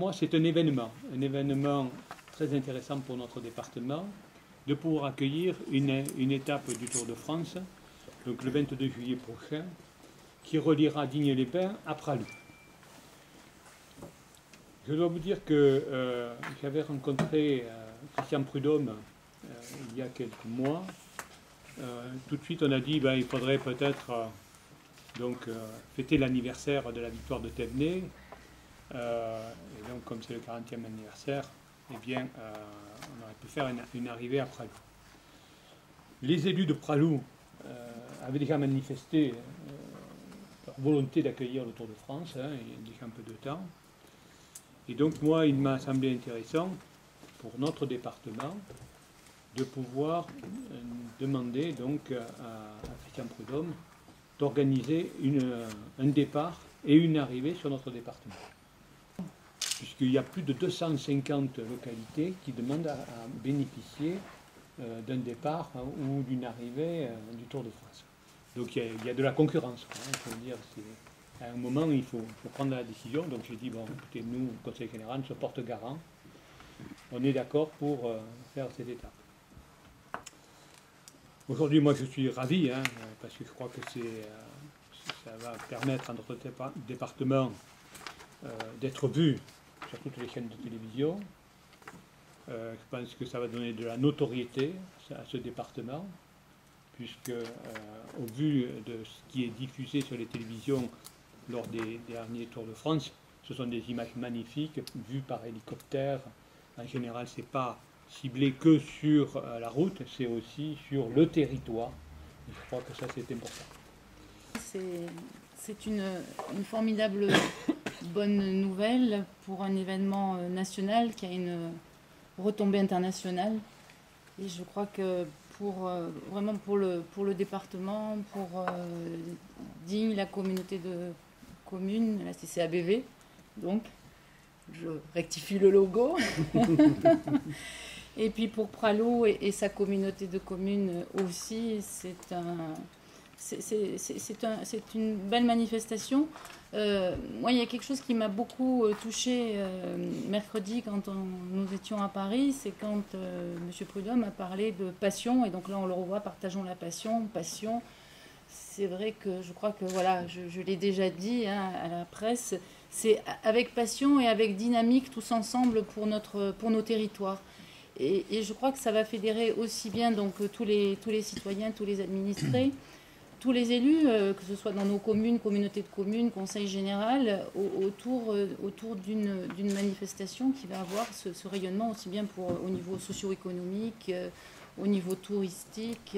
moi, c'est un événement très intéressant pour notre département, de pouvoir accueillir une étape du Tour de France, donc le 22 juillet prochain, qui reliera Digne-les-Bains à Pralou. Je dois vous dire que j'avais rencontré Christian Prudhomme il y a quelques mois. Tout de suite, on a dit il faudrait peut-être fêter l'anniversaire de la victoire de Thévenet. Et donc, comme c'est le 40e anniversaire, eh bien, on aurait pu faire une arrivée à Pralou. Les élus de Pralou avaient déjà manifesté leur volonté d'accueillir le Tour de France, il y a déjà un peu de temps. Et donc, moi, il m'a semblé intéressant, pour notre département, de pouvoir demander donc à Christian Prudhomme d'organiser un départ et une arrivée sur notre département. Puisqu'il y a plus de 250 localités qui demandent à bénéficier d'un départ ou d'une arrivée du Tour de France. Donc il y a de la concurrence. Il faut dire, à un moment, il faut prendre la décision. Donc j'ai dit, bon, écoutez, nous, le Conseil général, se porte garant. On est d'accord pour faire cette étape. Aujourd'hui, moi, je suis ravi, parce que je crois que ça va permettre à notre département d'être vu sur toutes les chaînes de télévision. Je pense que ça va donner de la notoriété à ce département, puisque au vu de ce qui est diffusé sur les télévisions lors des derniers Tours de France, ce sont des images magnifiques, vues par hélicoptère. En général, ce n'est pas ciblé que sur la route, c'est aussi sur le territoire. Et je crois que ça, c'est important. C'est une formidable bonne nouvelle pour un événement national qui a une retombée internationale. Et je crois que vraiment pour le département, pour Digne, la communauté de communes, la CCABV, donc je rectifie le logo. Et puis pour Pralou et sa communauté de communes aussi, c'est une belle manifestation. Moi, il y a quelque chose qui m'a beaucoup touchée mercredi quand nous étions à Paris, c'est quand M. Prudhomme a parlé de passion, et donc là on le revoit, partageons la passion. C'est vrai que je crois que, voilà, je l'ai déjà dit à la presse, c'est avec passion et avec dynamique tous ensemble pour nos territoires. Et je crois que ça va fédérer aussi bien donc, tous les citoyens, tous les administrés, tous les élus, que ce soit dans nos communes, communautés de communes, conseil général, autour d'une manifestation qui va avoir ce rayonnement aussi bien au niveau socio-économique, au niveau touristique.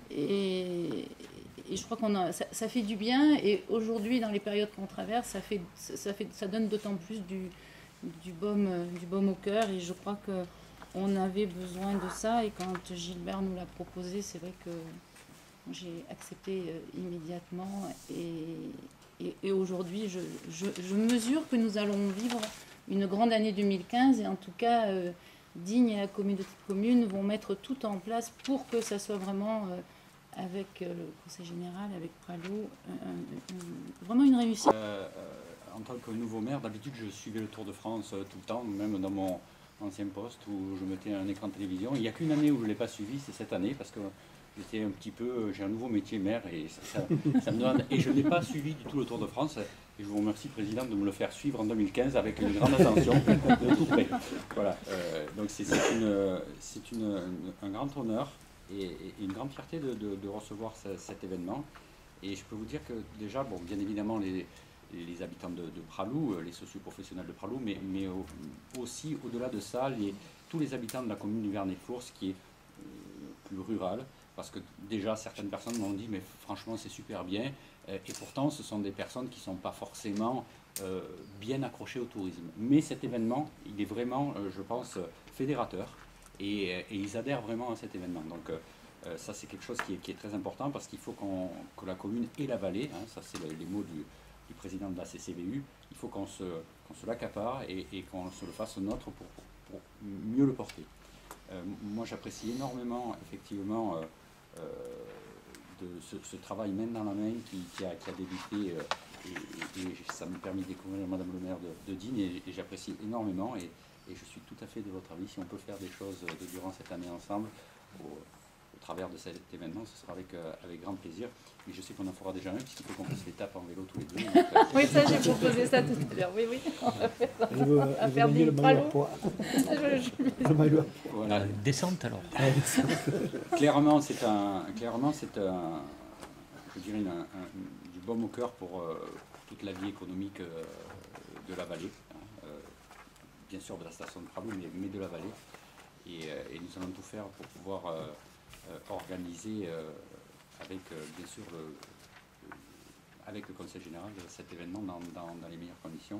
Et je crois que ça fait du bien. Et aujourd'hui, dans les périodes qu'on traverse, ça donne d'autant plus du baume au cœur. Et je crois qu'on avait besoin de ça. Et quand Gilbert nous l'a proposé, c'est vrai que j'ai accepté immédiatement. Et aujourd'hui, je mesure que nous allons vivre une grande année 2015. Et en tout cas, Digne et la communauté de communes vont mettre tout en place pour que ça soit vraiment... avec le Conseil général, avec Pralou, vraiment une réussite. En tant que nouveau maire, d'habitude je suivais le Tour de France tout le temps, même dans mon ancien poste où je mettais un écran de télévision. Il n'y a qu'une année où je ne l'ai pas suivi, c'est cette année, parce que j'étais un petit peu, j'ai un nouveau métier maire et ça me donne. Et je n'ai pas suivi du tout le Tour de France. Et je vous remercie, Président, de me le faire suivre en 2015 avec une grande attention, de tout près. Voilà. Donc c'est un grand honneur et une grande fierté de recevoir cet événement. Et je peux vous dire que déjà, bon, bien évidemment, les habitants de Pralou, les socioprofessionnels de Pralou, mais aussi, au-delà de ça, tous les habitants de la commune du Vernet-Fours, qui est plus rurale, parce que déjà, certaines personnes m'ont dit, mais franchement, c'est super bien. Et pourtant, ce sont des personnes qui ne sont pas forcément bien accrochées au tourisme. Mais cet événement, il est vraiment, je pense, fédérateur. Et ils adhèrent vraiment à cet événement. Donc ça, c'est quelque chose qui est très important, parce qu'il faut que la commune et la vallée, ça c'est les mots du président de la CCVU, il faut qu'on se l'accapare et qu'on se le fasse nôtre pour mieux le porter. Moi, j'apprécie énormément, effectivement, de ce travail main dans la main qui a débuté ça m'a permis de découvrir Madame le maire de Digne et j'apprécie énormément et je suis tout à fait de votre avis. Si on peut faire des choses durant cette année ensemble, au travers de cet événement, ce sera avec grand plaisir. Mais je sais qu'on en fera déjà un, puisqu'il faut qu'on fasse l'étape en vélo tous les deux. Donc, oui, ça j'ai proposé ça tout à l'heure. Oui, oui. On va faire des pralos. Voilà. Descente alors. Clairement, c'est je dirais du baume au cœur pour toute la vie économique de la vallée. Bien sûr de la station de Prado, mais de la vallée. Et nous allons tout faire pour pouvoir organiser avec, bien sûr, avec le Conseil général cet événement dans les meilleures conditions.